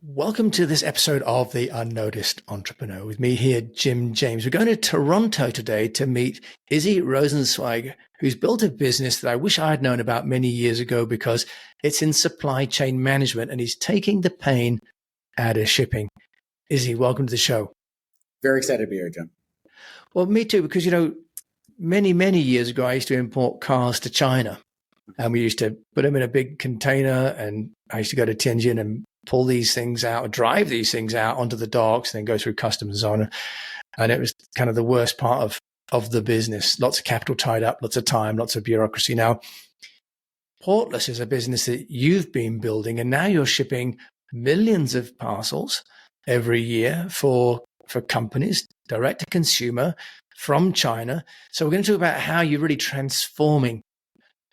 Welcome to this episode of The Unnoticed Entrepreneur. With me here, Jim James. We're going to Toronto today to meet Izzy Rosenzweig, who's built a business that I wish I had known about many years ago because it's in supply chain management and he's taking the pain out of shipping. Izzy, welcome to the show. Very excited to be here, Jim. Well, me too, because, many years ago, I used to import cars to China and we used to put them in a big container, and I used to go to Tianjin and pull these things out, or drive these things out onto the docks, and then go through customs and so on. And it was kind of the worst part of the business. Lots of capital tied up, lots of time, lots of bureaucracy. Now, Portless is a business that you've been building, and now you're shipping millions of parcels every year for companies, direct to consumer from China. So we're going to talk about how you're really transforming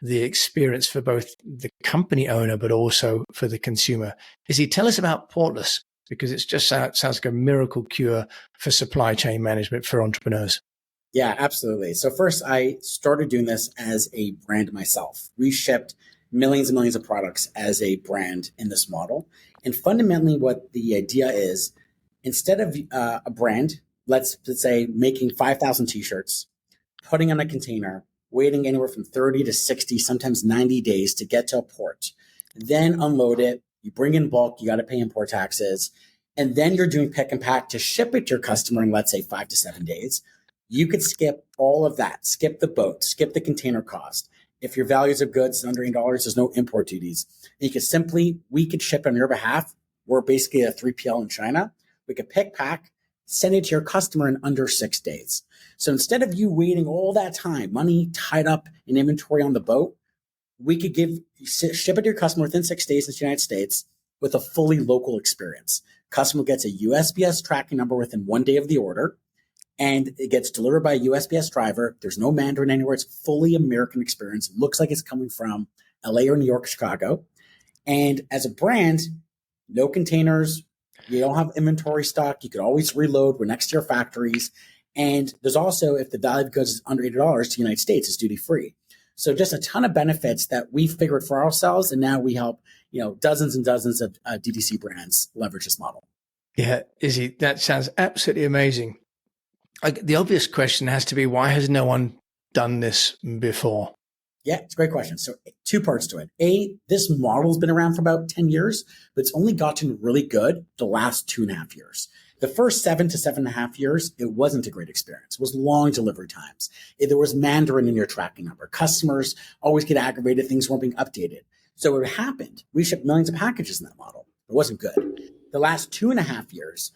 the experience for both the company owner, but also for the consumer. Izzy, tell us about Portless, because it just sounds like a miracle cure for supply chain management for entrepreneurs. Yeah, absolutely. So first, I started doing this as a brand myself. We shipped millions and millions of products as a brand in this model. And fundamentally, what the idea is, instead of a brand, let's say making 5,000 t-shirts, putting on a container, waiting anywhere from 30 to 60, sometimes 90 days to get to a port, then unload it. You bring in bulk, you got to pay import taxes, and then you're doing pick and pack to ship it to your customer in, let's say, 5 to 7 days. You could skip all of that, skip the boat, skip the container cost. If your values of goods is under $8, there's no import duties. And we could ship on your behalf. We're basically a 3PL in China. We could pick, pack, send it to your customer in under 6 days. So instead of you waiting all that time, money tied up in inventory on the boat, we could ship it to your customer within 6 days in the United States with a fully local experience. Customer gets a USPS tracking number within 1 day of the order, and it gets delivered by a USPS driver. There's no Mandarin anywhere. It's fully American experience. It looks like it's coming from LA or New York, Chicago. And as a brand, no containers. You don't have inventory stock. You could always reload. We're next to your factories. And there's also, if the value of goods is under $80 to the United States, it's duty free. So just a ton of benefits that we figured for ourselves. And now we help, dozens and dozens of DTC brands leverage this model. Yeah, Izzy, that sounds absolutely amazing. The obvious question has to be, why has no one done this before? Yeah, it's a great question. So 2 parts to it. This model's been around for about 10 years, but it's only gotten really good the last 2.5 years. The first 7 to 7.5 years, it wasn't a great experience. It was long delivery times. There was Mandarin in your tracking number. Customers always get aggravated. Things weren't being updated. So what happened, we shipped millions of packages in that model. It wasn't good. The last 2.5 years,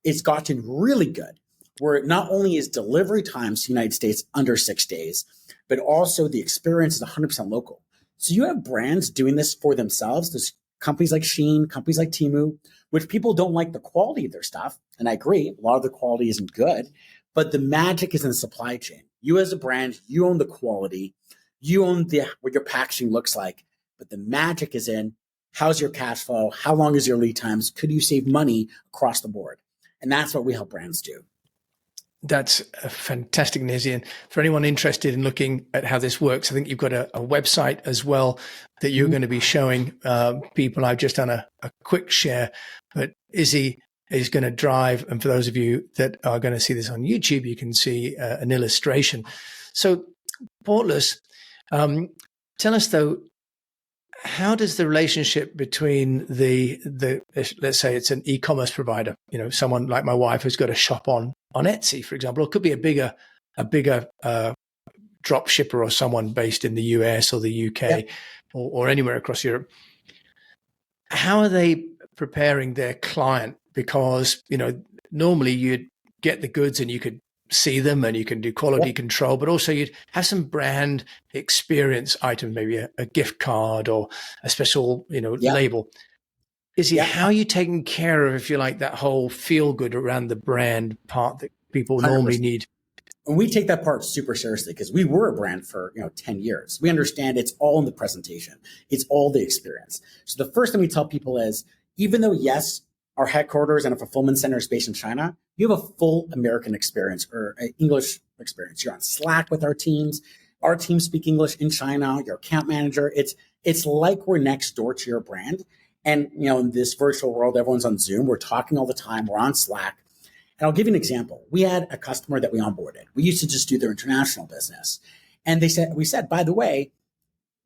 it's gotten really good, where not only is delivery times to the United States under 6 days, but also the experience is 100% local. So you have brands doing this for themselves. There's companies like Shein, companies like Temu, which people don't like the quality of their stuff. And I agree, a lot of the quality isn't good, but the magic is in the supply chain. You as a brand, you own the quality, you own what your packaging looks like, but the magic is in how's your cash flow, how long is your lead times, could you save money across the board? And that's what we help brands do. That's a fantastic, Izzy. And for anyone interested in looking at how this works, I think you've got a website as well that you're going to be showing people. I've just done a quick share, but Izzy is going to drive. And for those of you that are going to see this on YouTube, you can see an illustration. So Portless, tell us though, how does the relationship between the let's say it's an e-commerce provider, someone like my wife who's got a shop on Etsy, for example, or it could be a bigger drop shipper or someone based in the US or the UK or anywhere across Europe. How are they preparing their client? Because, normally you'd get the goods and you could see them and you can do quality control, but also you'd have some brand experience item, maybe a gift card or a special, label. How are you taking care of, if you like, that whole feel good around the brand part that people 100%. Normally need? And we take that part super seriously because we were a brand for 10 years. We understand it's all in the presentation. It's all the experience. So the first thing we tell people is, even though, yes, our headquarters and a fulfillment center is based in China, you have a full American experience or an English experience. You're on Slack with our teams. Our teams speak English in China. Your account manager. It's like we're next door to your brand. And, in this virtual world, everyone's on Zoom. We're talking all the time. We're on Slack. And I'll give you an example. We had a customer that we onboarded. We used to just do their international business. And we said, by the way,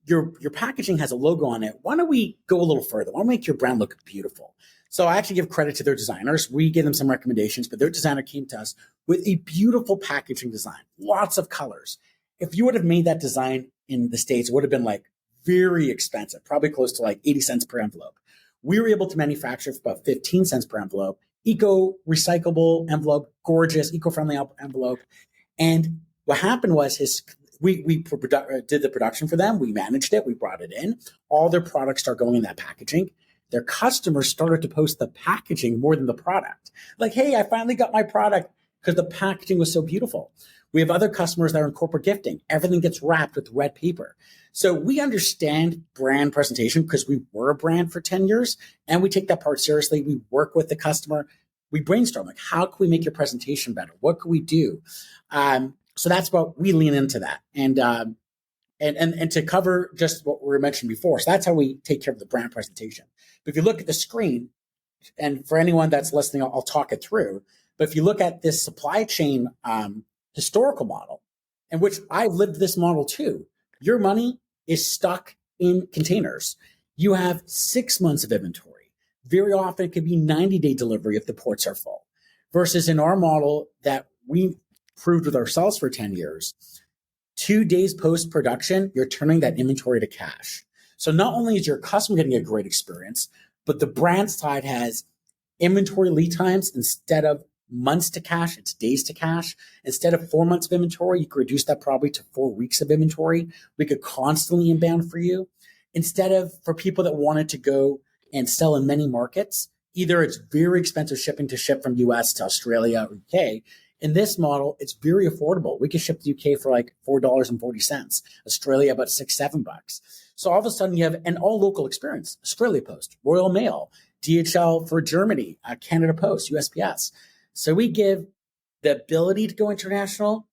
your packaging has a logo on it. Why don't we go a little further? Why don't we make your brand look beautiful? So I actually give credit to their designers. We gave them some recommendations, but their designer came to us with a beautiful packaging design, lots of colors. If you would have made that design in the States, it would have been like very expensive, probably close to like 80 cents per envelope. We were able to manufacture for about 15 cents per envelope, eco-recyclable envelope, gorgeous, eco-friendly envelope. And what happened was we did the production for them. We managed it. We brought it in. All their products start going in that packaging. Their customers started to post the packaging more than the product. Like, hey, I finally got my product because the packaging was so beautiful. We have other customers that are in corporate gifting. Everything gets wrapped with red paper. So we understand brand presentation because we were a brand for 10 years and we take that part seriously. We work with the customer. We brainstorm, like, how can we make your presentation better? What can we do? So that's what we lean into that. And to cover just what we were mentioning before. So that's how we take care of the brand presentation. But if you look at the screen, and for anyone that's listening, I'll talk it through. But if you look at this supply chain historical model, in which I've lived this model too, your money is stuck in containers. You have 6 months of inventory. Very often it could be 90-day delivery if the ports are full. Versus in our model that we proved with ourselves for 10 years, 2 days post-production, you're turning that inventory to cash. So not only is your customer getting a great experience, but the brand side has inventory lead times. Instead of months to cash, it's days to cash. Instead of 4 months of inventory, you could reduce that probably to 4 weeks of inventory. We could constantly inbound for you. Instead of for people that wanted to go and sell in many markets, either it's very expensive shipping to ship from US to Australia or UK. In this model, it's very affordable. We can ship to UK for like $4.40, Australia about $6-7. So all of a sudden you have an all local experience: Australia Post, Royal Mail, DHL for Germany, Canada Post, USPS. So we give the ability to go international.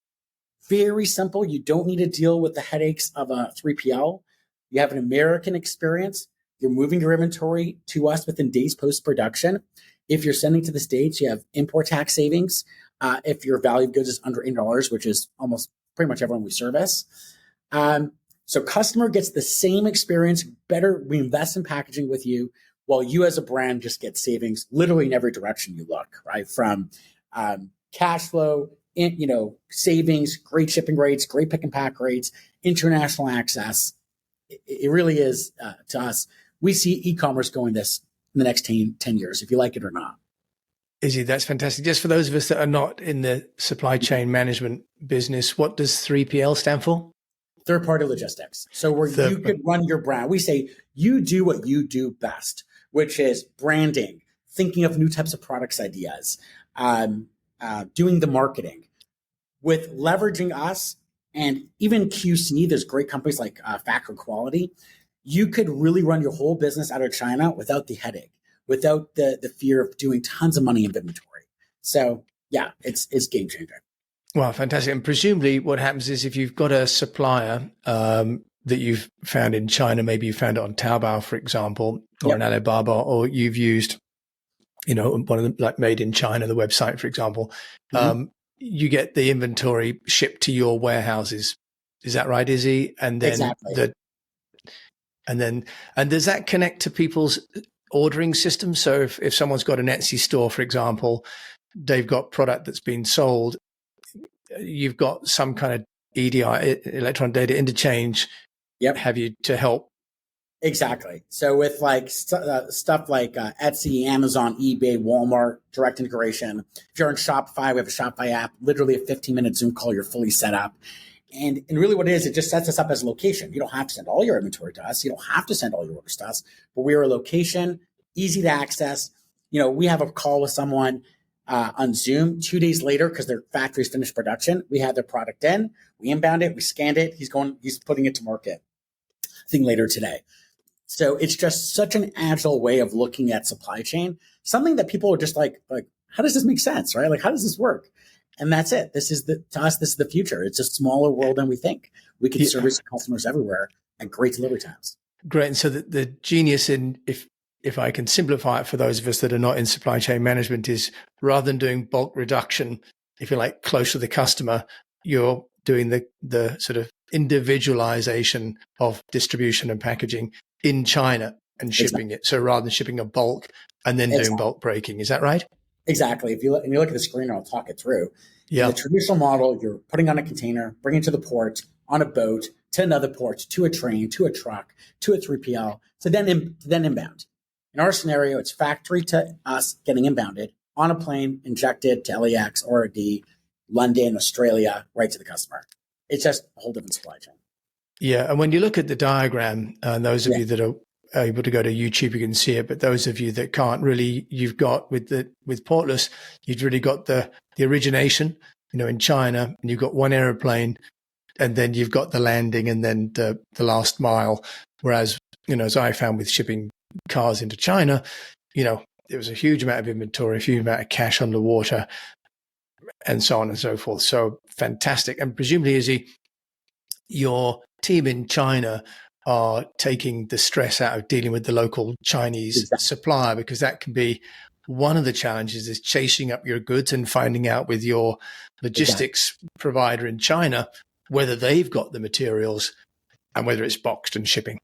Very simple. You don't need to deal with the headaches of a 3PL. You have an American experience. You're moving your inventory to us within days post-production. If you're sending to the States, you have import tax savings. If your value of goods is under $8, which is almost pretty much everyone we service. So customer gets the same experience, better. We invest in packaging with you, while you as a brand just get savings literally in every direction you look, right? From cash flow, savings, great shipping rates, great pick and pack rates, international access. It really is, to us, we see e-commerce going this in the next 10 years, if you like it or not. Izzy, that's fantastic. Just for those of us that are not in the supply chain management business, what does 3PL stand for? Third-party logistics. So where you could run your brand. We say you do what you do best, which is branding, thinking of new types of products ideas, doing the marketing. With leveraging us and even QC, there's great companies like Factor Quality. You could really run your whole business out of China without the headache, without the fear of doing tons of money in inventory. So yeah, it's game changer. Well, fantastic. And presumably what happens is if you've got a supplier that you've found in China, maybe you found it on Taobao, for example, or in Alibaba, or you've used, one of them like Made in China, the website, for example, you get the inventory shipped to your warehouses. Is that right, Izzy? And then exactly. And does that connect to people's ordering systems? So if someone's got an Etsy store, for example, they've got product that's been sold, you've got some kind of EDI, electronic data interchange, have you to help? Exactly. So with like stuff like Etsy, Amazon, eBay, Walmart, direct integration. If you're on Shopify, we have a Shopify app, literally a 15-minute Zoom call, you're fully set up. And really what it is, it just sets us up as a location. You don't have to send all your inventory to us. You don't have to send all your orders to us, but we are a location, easy to access. We have a call with someone on Zoom 2 days later because their factory's finished production. We had their product in, we inbound it, we scanned it. He's putting it to market, I think later today. So it's just such an agile way of looking at supply chain, something that people are just like, how does this make sense, right? Like, how does this work? And that's it. To us, this is the future. It's a smaller world than we think. We can service customers everywhere at great delivery times. Great. And so the genius in if if I can simplify it for those of us that are not in supply chain management, is rather than doing bulk reduction, if you like, close to the customer, you're doing the sort of individualization of distribution and packaging in China and shipping it. So rather than shipping a bulk and then doing bulk breaking, is that right? Exactly. If you look at the screen, I'll talk it through. Yeah. In the traditional model, you're putting on a container, bringing it to the port, on a boat, to another port, to a train, to a truck, to a 3PL, to then inbound. In our scenario, it's factory to us getting inbounded, on a plane, injected to LAX, ROD, London, Australia, right to the customer. It's just a whole different supply chain. Yeah. And when you look at the diagram, and those of you that are able to go to YouTube, you can see it. But those of you that can't, really, you've got with Portless, you've really got the origination, in China, and you've got one aeroplane, and then you've got the landing, and then the last mile. Whereas, as I found with shipping cars into China, there was a huge amount of inventory, a huge amount of cash underwater, and so on and so forth. So fantastic. And presumably, Izzy, your team in China are taking the stress out of dealing with the local Chinese supplier, because that can be one of the challenges, is chasing up your goods and finding out with your logistics provider in China whether they've got the materials and whether it's boxed and shipping.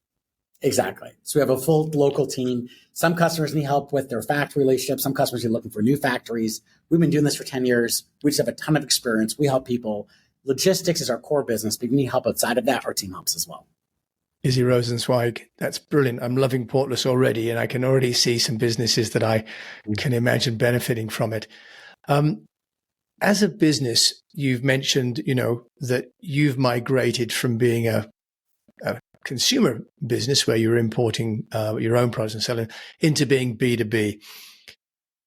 Exactly. So we have a full local team. Some customers need help with their factory relationship. Some customers are looking for new factories. We've been doing this for 10 years. We just have a ton of experience. We help people. Logistics is our core business, but if you need help outside of that, our team helps as well. Izzy Rosenzweig, that's brilliant. I'm loving Portless already, and I can already see some businesses that I can imagine benefiting from it. As a business, you've mentioned, that you've migrated from being a consumer business where you're importing your own products and selling into being B2B.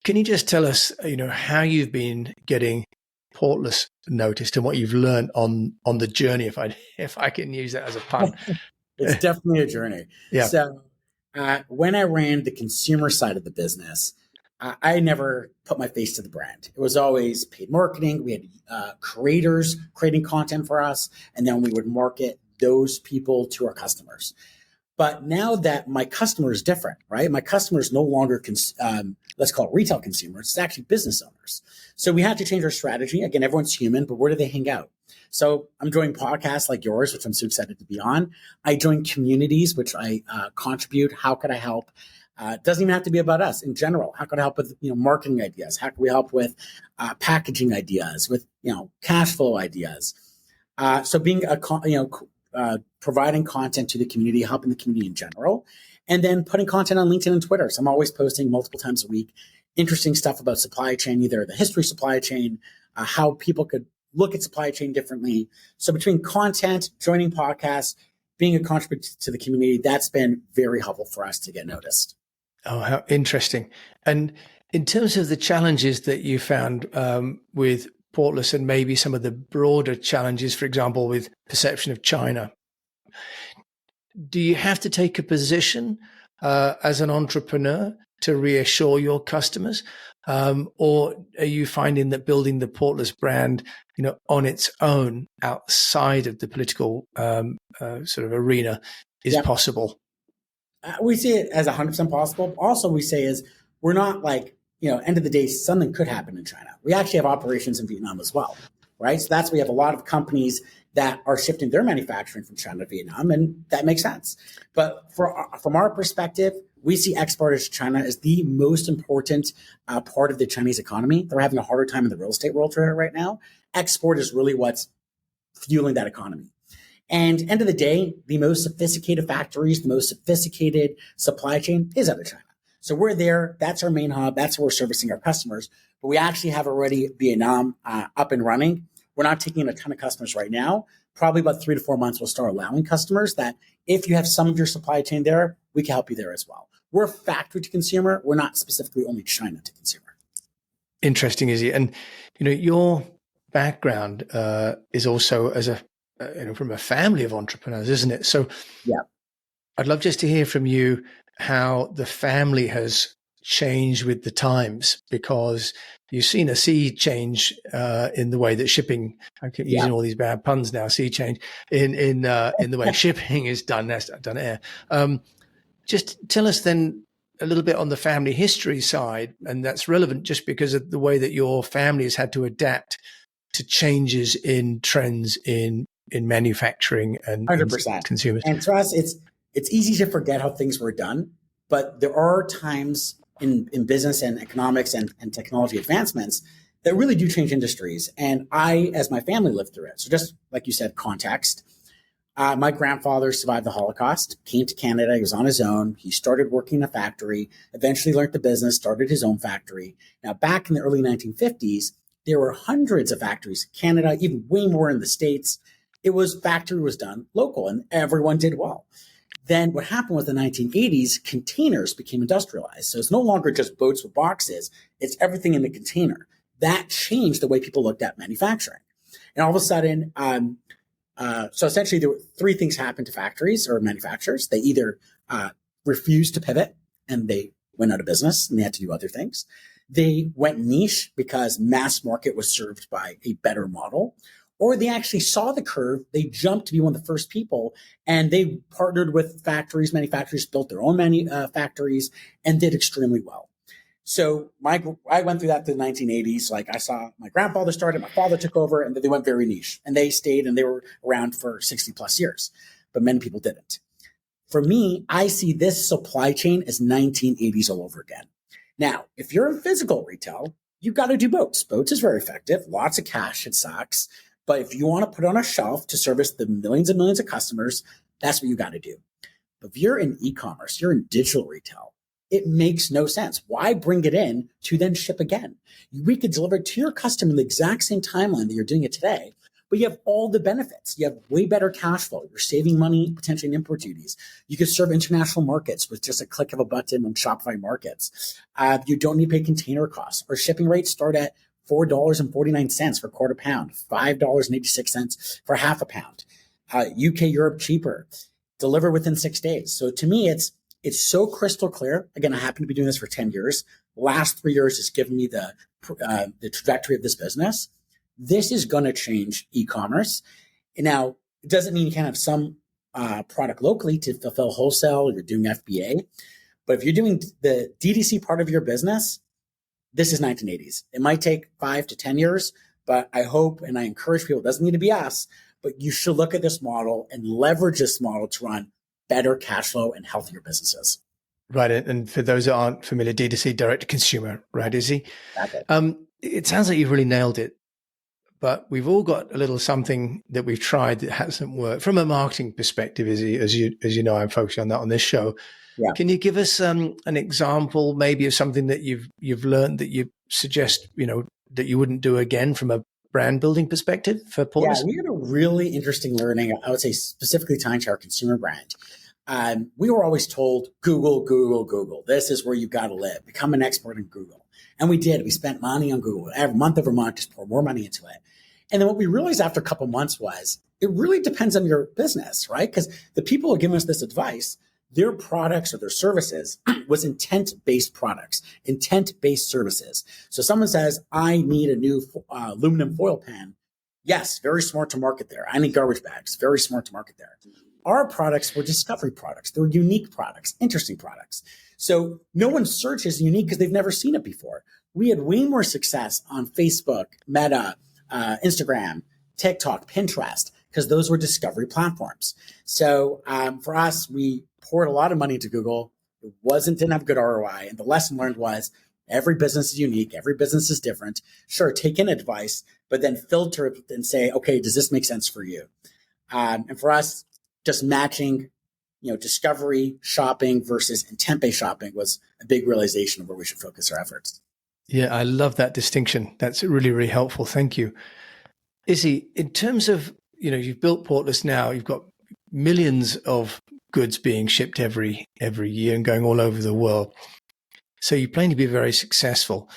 Can you just tell us, how you've been getting Portless noticed and what you've learned on the journey, if I can use that as a pun? It's definitely a journey. Yeah. So when I ran the consumer side of the business, I never put my face to the brand. It was always paid marketing. We had creators creating content for us, and then we would market those people to our customers. But now that my customer is different, right? My customer is no longer, let's call it retail consumers. It's actually business owners. So we had to change our strategy. Again, everyone's human, but where do they hang out? So I'm joining podcasts like yours, which I'm so excited to be on. I join communities, which I contribute. How could I help? It doesn't even have to be about us in general. How could I help with marketing ideas? How can we help with packaging ideas, with cash flow ideas? So being providing content to the community, helping the community in general, and then putting content on LinkedIn and Twitter. So I'm always posting multiple times a week, interesting stuff about supply chain, either the history of supply chain, how people could look at supply chain differently. So between content, joining podcasts, being a contributor to the community, that's been very helpful for us to get noticed. Oh, how interesting. And in terms of the challenges that you found with Portless and maybe some of the broader challenges, for example, with perception of China, do you have to take a position as an entrepreneur to reassure your customers? Or are you finding that building the Portless brand, on its own outside of the political sort of arena is possible? We see it as 100% possible. Also, we say is we're not like, end of the day, something could happen in China. We actually have operations in Vietnam as well, right? So we have a lot of companies that are shifting their manufacturing from China to Vietnam, and that makes sense. But from our perspective, we see exporters to China as the most important part of the Chinese economy. They're having a harder time in the real estate world right now. Export is really what's fueling that economy. And end of the day, the most sophisticated factories, the most sophisticated supply chain is out of China. So we're there. That's our main hub. That's where we're servicing our customers. But we actually have already Vietnam up and running. We're not taking in a ton of customers right now. Probably about 3 to 4 months, we'll start allowing customers that if you have some of your supply chain there, we can help you there as well. We're factory to consumer. We're not specifically only China to consumer. Interesting, Izzy. And, your background is also as from a family of entrepreneurs, isn't it? So yeah, I'd love just to hear from you how the family has changed with the times, because you've seen a sea change in the way that shipping. I keep using all these bad puns now. Sea change in the way shipping is done. That's done air. Just tell us then a little bit on the family history side, and that's relevant just because of the way that your family has had to adapt to changes in trends in manufacturing and 100%. consumers. And to us, it's easy to forget how things were done, but there are times in business and economics and technology advancements that really do change industries. And I, as my family, lived through it. So just like you said, context. My grandfather survived the Holocaust, came to Canada. He was on his own. He started working in a factory, eventually learned the business, started his own factory. Now, back in the early 1950s, there were hundreds of factories in Canada, even way more in the States. Factory was done local and everyone did well. Then what happened was the 1980s, containers became industrialized. So it's no longer just boats with boxes. It's everything in the container. That changed the way people looked at manufacturing. And all of a sudden, so essentially there were three things happened to factories or manufacturers. They either refused to pivot and they went out of business and they had to do other things. They went niche because mass market was served by a better model, or they actually saw the curve. They jumped to be one of the first people and they partnered with factories, manufacturers, built their own factories and did extremely well. So I went through that through the 1980s. Like I saw my grandfather started, my father took over, and they went very niche and they stayed and they were around for 60 plus years, but many people didn't. For me, I see this supply chain as 1980s all over again. Now, if you're in physical retail, you've got to do boats. Boats is very effective, lots of cash, it sucks. But if you want to put it on a shelf to service the millions and millions of customers, that's what you got to do. But if you're in e-commerce, you're in digital retail, it makes no sense. Why bring it in to then ship again? We could deliver it to your customer in the exact same timeline that you're doing it today, but you have all the benefits. You have way better cash flow. You're saving money, potentially in import duties. You could serve international markets with just a click of a button on Shopify Markets. You don't need to pay container costs. Our shipping rates start at $4.49 for a quarter pound, $5.86 for half a pound. UK, Europe, cheaper. Deliver within 6 days. So to me, it's so crystal clear. Again, I happen to be doing this for 10 years. Last 3 years has given me the trajectory of this business. This is going to change e-commerce. Now, it doesn't mean you can't have some product locally to fulfill wholesale. You're doing FBA. But if you're doing the DTC part of your business, this is 1980s. It might take 5 to 10 years, but I hope and I encourage people, it doesn't need to be us, but you should look at this model and leverage this model to run better cash flow and healthier businesses. Right. And for those that aren't familiar, D2C, direct to consumer, right, Izzy? Exactly. It sounds like you've really nailed it, but we've all got a little something that we've tried that hasn't worked. From a marketing perspective, Izzy, as you know, I'm focusing on that on this show. Yeah. Can you give us an example maybe of something that you've learned that you suggest, that you wouldn't do again from a brand building perspective for Portless? Yeah, we had a really interesting learning, I would say specifically tying to our consumer brand. We were always told, Google, Google, Google. This is where you've got to live. Become an expert in Google. And we did. We spent money on Google. Every month over month, just pour more money into it. And then what we realized after a couple months was it really depends on your business, right? Because the people who give us this advice, their products or their services was intent-based products, intent-based services. So someone says, I need a new aluminum foil pan. Yes, very smart to market there. I need garbage bags. Very smart to market there. Our products were discovery products. They were unique products, interesting products. So no one searches unique because they've never seen it before. We had way more success on Facebook, Meta, Instagram, TikTok, Pinterest, because those were discovery platforms. So for us, we poured a lot of money into Google. It didn't have good ROI. And the lesson learned was every business is unique. Every business is different. Sure, take in advice, but then filter it and say, okay, does this make sense for you? And for us, just matching, discovery shopping versus intent-based shopping was a big realization of where we should focus our efforts. Yeah, I love that distinction. That's really, really helpful. Thank you. Izzy, in terms of, you've built Portless now, you've got millions of goods being shipped every year and going all over the world. So you plan to be very successful.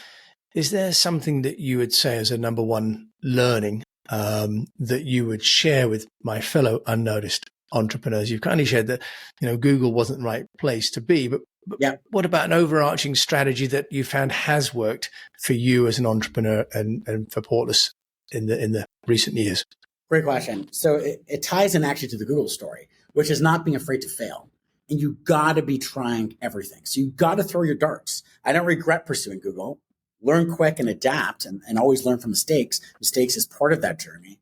Is there something that you would say as a number one learning that you would share with my fellow unnoticed entrepreneurs? You've kindly shared that, Google wasn't the right place to be, but yeah. What about an overarching strategy that you found has worked for you as an entrepreneur and for Portless in the recent years? Great question. So it ties in actually to the Google story, which is not being afraid to fail. and you got to be trying everything. So you got to throw your darts. I don't regret pursuing Google. Learn quick and adapt, and always learn from mistakes. Mistakes is part of that journey.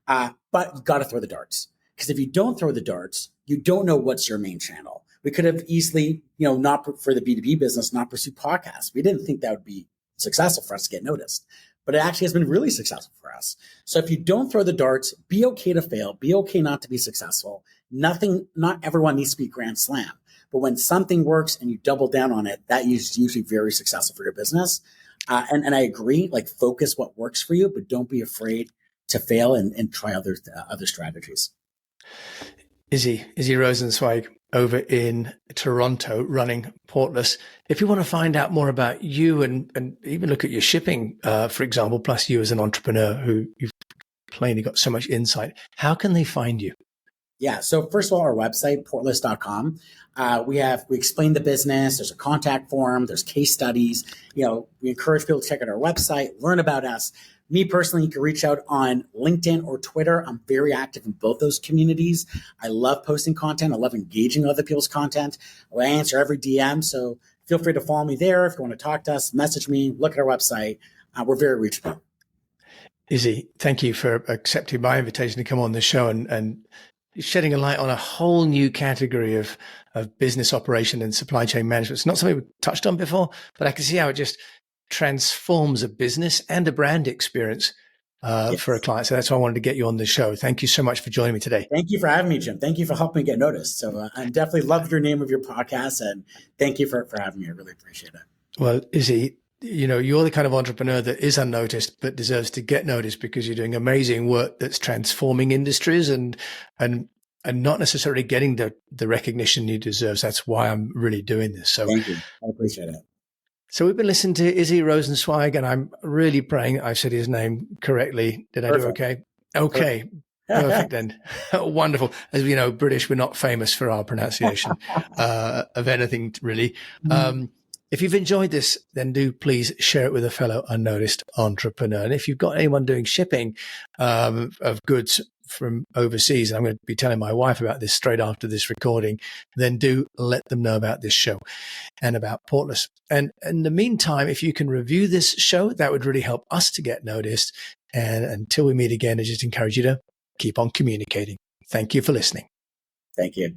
But you got to throw the darts, because if you don't throw the darts, you don't know what's your main channel. We could have easily, not for the B2B business, not pursue podcasts. We didn't think that would be successful for us to get noticed, but it actually has been really successful for us. So if you don't throw the darts, be okay to fail, be okay not to be successful. Not everyone needs to be grand slam, but when something works and you double down on it, that is usually very successful for your business. And I agree, like, focus what works for you, but don't be afraid to fail and try other strategies. Izzy Rosenzweig over in Toronto running Portless. If you want to find out more about you and even look at your shipping, for example, plus you as an entrepreneur who you've plainly got so much insight, how can they find you? Yeah. So first of all, our website, portless.com. We explain the business. There's a contact form. There's case studies. We encourage people to check out our website, learn about us. Me personally, you can reach out on LinkedIn or Twitter. I'm very active in both those communities. I love posting content. I love engaging other people's content. I answer every DM. So feel free to follow me there. If you want to talk to us, message me, look at our website. We're very reachable. Izzy, thank you for accepting my invitation to come on the show and shedding a light on a whole new category of business operation and supply chain management. It's not something we've touched on before, but I can see how it just transforms a business and a brand experience for a client. So that's why I wanted to get you on the show. Thank you so much for joining me today. Thank you for having me, Jim. Thank you for helping me get noticed. So I definitely love your name of your podcast, and thank you for having me. I really appreciate it. Well, Izzy, you're the kind of entrepreneur that is unnoticed but deserves to get noticed, because you're doing amazing work that's transforming industries and not necessarily getting the recognition you deserve. That's why I'm really doing this. So thank you. I appreciate it. So we've been listening to Izzy Rosenzweig, and I'm really praying I said his name correctly. Did I do okay? Okay. Perfect then. Wonderful. As we know, British, we're not famous for our pronunciation of anything really. If you've enjoyed this, then do please share it with a fellow unnoticed entrepreneur. And if you've got anyone doing shipping of goods from overseas, and I'm going to be telling my wife about this straight after this recording, then do let them know about this show and about Portless. And in the meantime, if you can review this show, that would really help us to get noticed. And until we meet again, I just encourage you to keep on communicating. Thank you for listening. Thank you.